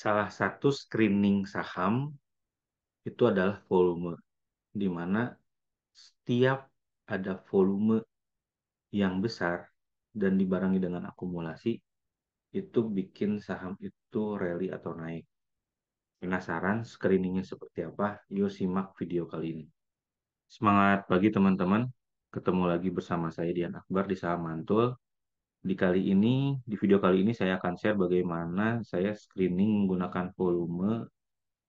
Salah satu screening saham itu adalah volume, di mana setiap ada volume yang besar dan dibarengi dengan akumulasi, itu bikin saham itu rally atau naik. Penasaran screeningnya seperti apa? Yuk simak video kali ini. Semangat pagi teman-teman, ketemu lagi bersama saya Dian Akbar di Saham Mantul. Di video kali ini saya akan share bagaimana saya screening menggunakan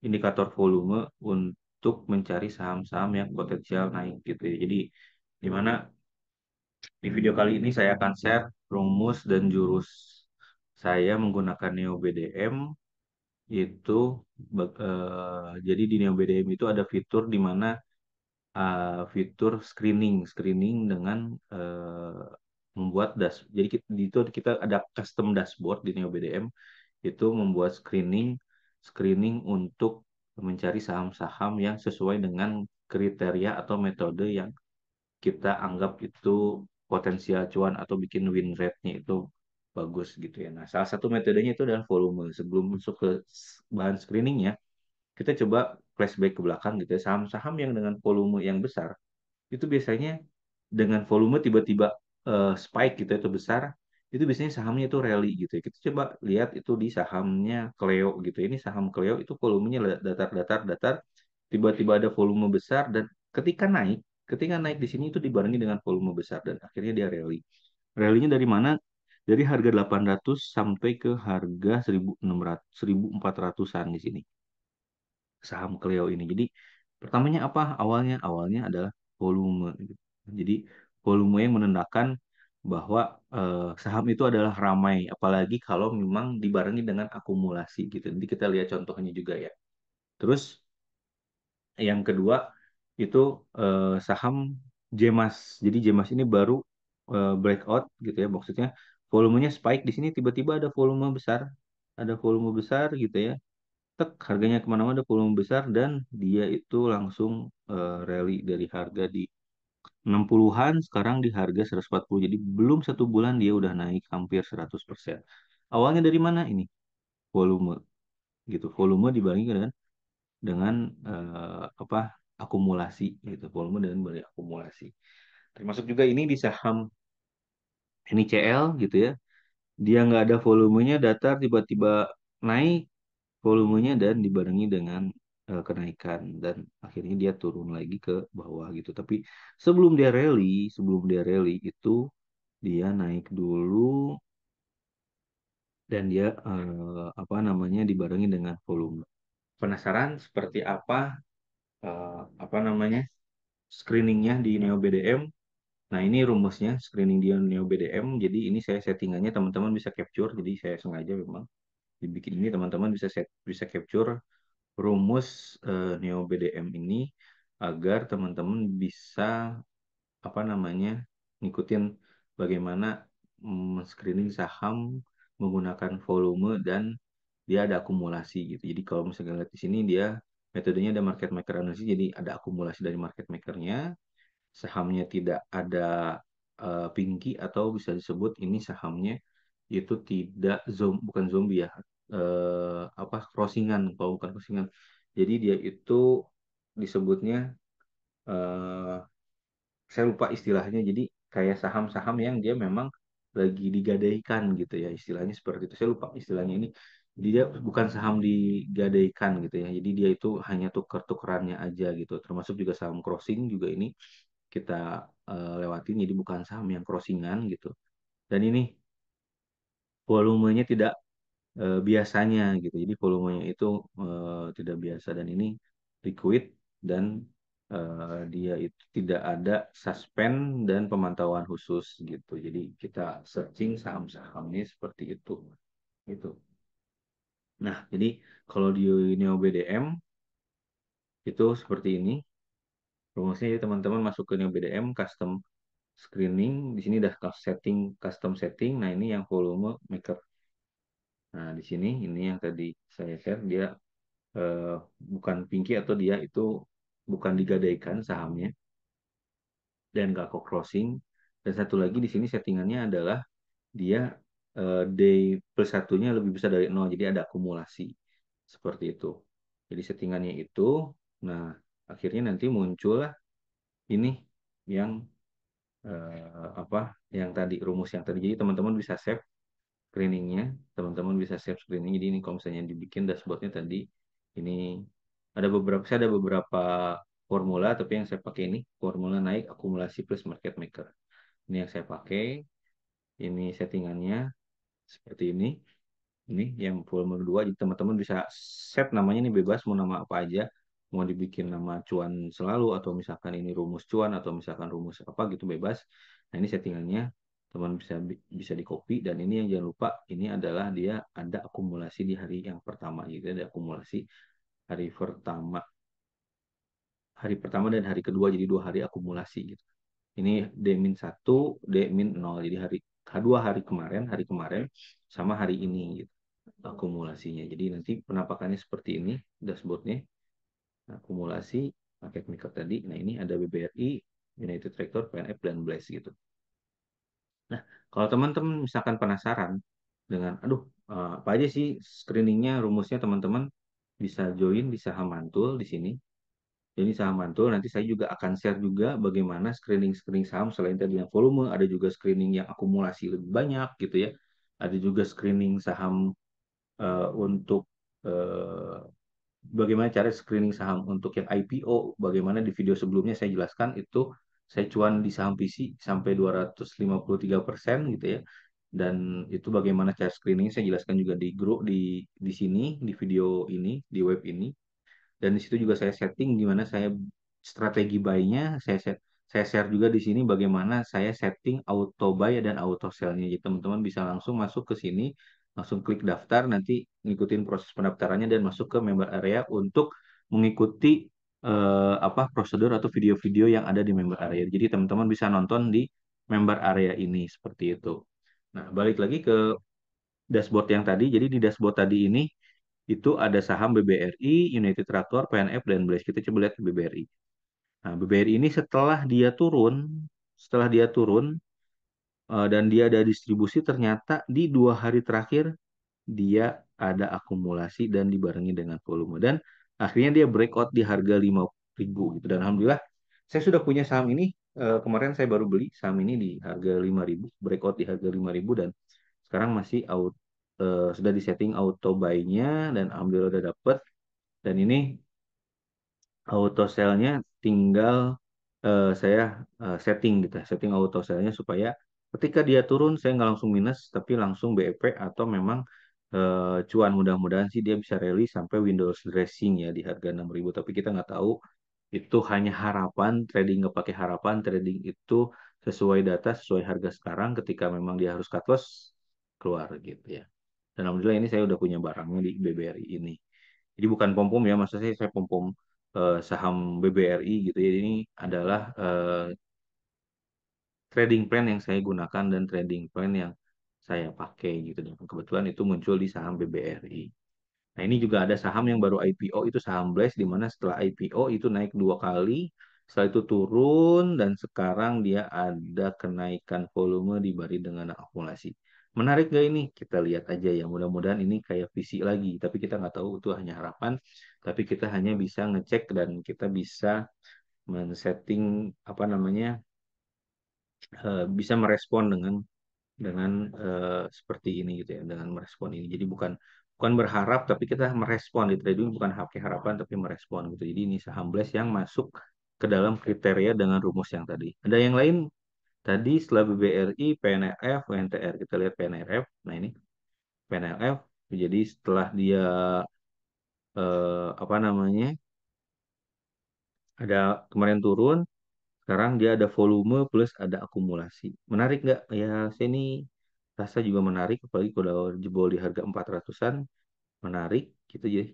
indikator volume untuk mencari saham-saham yang potensial naik gitu ya. Jadi di mana di video kali ini saya akan share rumus dan jurus saya menggunakan Neo BDM itu jadi di Neo BDM itu ada fitur di mana fitur screening dengan membuat jadi kita ada custom dashboard di Neo BDM itu membuat screening untuk mencari saham-saham yang sesuai dengan kriteria atau metode yang kita anggap itu potensial cuan atau bikin win rate-nya itu bagus gitu ya. Nah, salah satu metodenya itu adalah volume. Sebelum masuk ke bahan screeningnya, kita coba flashback ke belakang gitu ya. Saham-saham yang dengan volume yang besar itu biasanya dengan volume tiba-tiba spike gitu ya, itu besar, itu biasanya sahamnya itu rally gitu ya. Kita coba lihat itu di sahamnya Cleo gitu ya. Ini saham Cleo itu volumenya datar, tiba-tiba ada volume besar dan ketika naik, ketika naik di sini itu dibarengi dengan volume besar dan akhirnya dia rally. Rally-nya dari mana? Dari harga 800 sampai ke harga 1600, 1400-an di sini saham Cleo ini. Jadi pertamanya apa? Awalnya adalah volume, gitu. Jadi volume yang menandakan bahwa saham itu adalah ramai, apalagi kalau memang dibarengi dengan akumulasi gitu. Nanti kita lihat contohnya juga ya. Terus yang kedua itu saham Jemas. Jadi Jemas ini baru breakout gitu ya. Maksudnya volumenya spike di sini tiba-tiba ada volume besar gitu ya, tek harganya kemana-mana, ada volume besar dan dia itu langsung rally dari harga di 60-an sekarang di harga 140. Jadi belum satu bulan dia udah naik hampir 100%. Awalnya dari mana ini? Volume gitu. Volume dibanding dengan apa, akumulasi gitu. Volume dan balik akumulasi. Termasuk juga ini di saham NICL gitu ya. Dia nggak ada volumenya, datar tiba-tiba naik volumenya dan dibarengi dengan kenaikan dan akhirnya dia turun lagi ke bawah gitu. Tapi sebelum dia rally itu dia naik dulu dan dia apa namanya dibarengi dengan volume. Penasaran seperti apa namanya screeningnya di Neo BDM? Nah, ini rumusnya screening di Neo BDM. Jadi ini saya settingannya teman-teman bisa capture. Jadi saya sengaja memang dibikin ini teman-teman bisa capture rumus Neo BDM ini agar teman-teman bisa apa namanya ngikutin bagaimana screening saham menggunakan volume dan dia ada akumulasi gitu. Jadi kalau misalnya lihat di sini dia metodenya ada market maker analysis, jadi ada akumulasi dari market makernya, sahamnya tidak ada pinky atau bisa disebut ini sahamnya itu tidak bukan zombie ya, apa crossingan, kalau bukan crossingan jadi dia itu disebutnya eh, saya lupa istilahnya, jadi kayak saham-saham yang dia memang lagi digadaikan gitu ya, istilahnya seperti itu, saya lupa istilahnya ini. Jadi dia bukan saham digadaikan gitu ya, jadi dia itu hanya tuker-tukerannya aja gitu, termasuk juga saham crossing juga ini kita lewatin, jadi bukan saham yang crossingan gitu. Dan ini volumenya tidak biasanya gitu. Jadi volumenya itu tidak biasa dan ini liquid dan dia itu tidak ada suspend dan pemantauan khusus gitu. Jadi kita searching saham-sahamnya seperti itu gitu. Nah, jadi kalau di Neo BDM itu seperti ini. Rumusnya jadi teman-teman masuk ke Neo BDM custom screening, di sini udah custom setting. Nah, ini yang volume maker. Nah, di sini ini yang tadi saya share dia eh, bukan pinky atau dia itu bukan digadaikan sahamnya dan nggak crossing. Dan satu lagi di sini settingannya adalah dia day plus satunya lebih besar dari nol, jadi ada akumulasi. seperti itu. Jadi settingannya itu, nah akhirnya nanti muncullah ini yang apa yang tadi rumus yang tadi. Jadi teman-teman bisa save screeningnya, teman-teman bisa save screening. Jadi ini kalau misalnya dibikin dashboardnya tadi, ini saya ada beberapa formula, tapi yang saya pakai ini formula naik akumulasi plus market maker. Ini yang saya pakai, ini settingannya seperti ini. Ini yang volume 2, jadi teman-teman bisa set namanya ini bebas, mau nama apa aja, mau dibikin nama cuan selalu atau misalkan ini rumus cuan atau misalkan rumus apa gitu bebas. Nah ini settingannya teman bisa bisa di copy, dan ini yang jangan lupa ini adalah dia ada akumulasi di hari yang pertama, gitu ada akumulasi hari pertama, dan hari kedua, jadi 2 hari akumulasi gitu. Ini D-1, D-0, jadi kedua hari kemarin sama hari ini gitu akumulasinya. Jadi nanti penampakannya seperti ini dashboardnya, akumulasi market maker tadi. Nah ini ada BBRI, United Tractor, PNF, dan Blaze gitu. Nah kalau teman-teman misalkan penasaran dengan, aduh apa aja sih screeningnya, rumusnya, teman-teman bisa join di saham mantul di sini. Jadi saham mantul nanti saya juga akan share juga bagaimana screening saham selain tadi yang volume, ada juga screening yang akumulasi lebih banyak gitu ya. Ada juga screening saham untuk eh, bagaimana cara screening saham untuk yang IPO, bagaimana di video sebelumnya saya jelaskan itu saya cuan di saham PC sampai 253% gitu ya. Dan itu bagaimana cara screening saya jelaskan juga di grup di sini, di video ini, di web ini. Dan di situ juga saya setting gimana saya strategi buy-nya, saya share juga di sini bagaimana saya setting auto buy dan auto sell-nya. Jadi teman-teman bisa langsung masuk ke sini, langsung klik daftar, nanti ngikutin proses pendaftarannya dan masuk ke member area untuk mengikuti apa prosedur atau video-video yang ada di member area. Jadi teman-teman bisa nonton di member area ini seperti itu. Nah, balik lagi ke dashboard yang tadi. Jadi di dashboard tadi ini itu ada saham BBRI, United Tractor, PNF, dan Blaze. Kita coba lihat BBRI. Nah, BBRI ini setelah dia turun dan dia ada distribusi, ternyata di 2 hari terakhir dia ada akumulasi dan dibarengi dengan volume. Dan akhirnya dia breakout di harga 5.000 gitu. Dan alhamdulillah saya sudah punya saham ini. Kemarin saya baru beli saham ini di harga 5.000, breakout di harga 5.000, dan sekarang masih sudah disetting auto buy-nya dan alhamdulillah udah dapet. Dan ini auto sell-nya tinggal saya setting gitu ya, setting auto sell-nya supaya ketika dia turun saya nggak langsung minus tapi langsung BEP, atau memang cuan. Mudah-mudahan sih dia bisa rally sampai Windows dressing ya di harga 6.000, tapi kita nggak tahu, itu hanya harapan. Trading nggak pakai harapan, trading itu sesuai data, sesuai harga sekarang. Ketika memang dia harus cut loss, keluar gitu ya. Dan alhamdulillah ini saya udah punya barangnya di BBRI ini. Jadi bukan pom-pom ya, maksudnya saya pom-pom saham BBRI gitu ya. Ini adalah trading plan yang saya gunakan dan trading plan yang saya pakai gitu. Dan kebetulan itu muncul di saham BBRI. Nah ini juga ada saham yang baru IPO, itu saham Blaze, di mana setelah IPO itu naik 2 kali, setelah itu turun, dan sekarang dia ada kenaikan volume dibanding dengan akumulasi. Menarik gak ini? Kita lihat aja ya. Mudah-mudahan ini kayak visi lagi, tapi kita nggak tahu, itu hanya harapan. Tapi kita hanya bisa ngecek dan kita bisa men-setting apa namanya, bisa merespon dengan seperti ini gitu ya, dengan merespon ini. Jadi bukan bukan berharap, tapi kita merespon di trading, bukan pakai harapan tapi merespon gitu. Jadi ini saham Blast yang masuk ke dalam kriteria dengan rumus yang tadi. Ada yang lain tadi setelah BBRI, PNRF, WNTR. Kita lihat PNRF. Nah ini PNRF. Jadi setelah dia apa namanya, ada kemarin turun, sekarang dia ada volume plus ada akumulasi. Menarik nggak? Ya, saya ini rasa juga menarik, apalagi kalau jebol di harga 400-an, menarik gitu ya.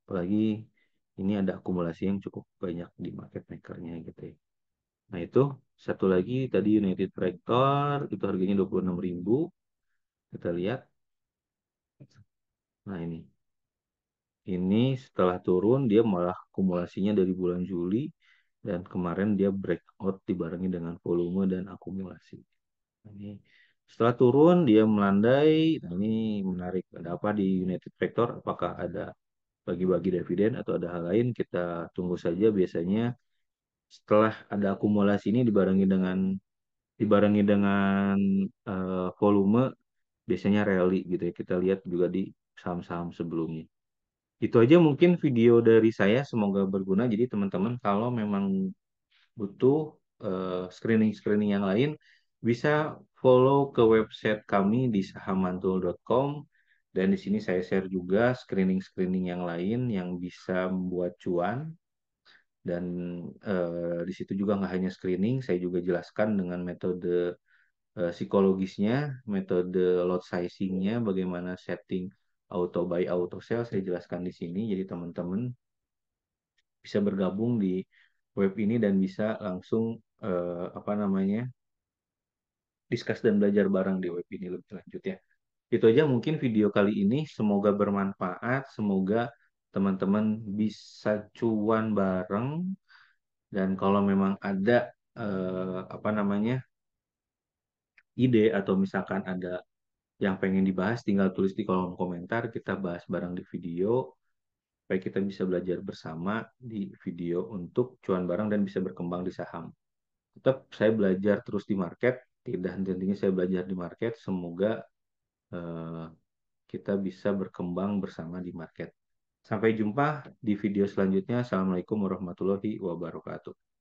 Apalagi ini ada akumulasi yang cukup banyak di market makernya gitu ya. Nah itu satu lagi tadi United Tractor, itu harganya 26.000. Kita lihat. Nah ini setelah turun dia malah akumulasinya dari bulan Juli, dan kemarin dia breakout dibarengi dengan volume dan akumulasi. Nah, ini setelah turun dia melandai. Nah, ini menarik. Ada apa di United Vector? Apakah ada bagi-bagi dividen atau ada hal lain, kita tunggu saja. Biasanya setelah ada akumulasi ini dibarengi dengan volume, biasanya rally gitu ya. Kita lihat juga di saham-saham sebelumnya. Itu aja mungkin video dari saya, semoga berguna. Jadi teman-teman kalau memang butuh screening-screening yang lain, bisa follow ke website kami di sahamantul.com. Dan di sini saya share juga screening-screening yang lain yang bisa membuat cuan. Dan di situ juga nggak hanya screening, saya juga jelaskan dengan metode psikologisnya, metode lot sizingnya, bagaimana setting auto buy, auto sell, saya jelaskan di sini. Jadi teman-teman bisa bergabung di web ini dan bisa langsung apa namanya discuss dan belajar bareng di web ini lebih lanjut ya. Itu aja mungkin video kali ini. Semoga bermanfaat. Semoga teman-teman bisa cuan bareng. Dan kalau memang ada apa namanya ide atau misalkan ada yang pengen dibahas, tinggal tulis di kolom komentar. Kita bahas bareng di video supaya kita bisa belajar bersama di video untuk cuan bareng dan bisa berkembang di saham. Tetap saya belajar terus di market, tidak henti-hentinya saya belajar di market. Semoga eh, kita bisa berkembang bersama di market. Sampai jumpa di video selanjutnya. Assalamualaikum warahmatullahi wabarakatuh.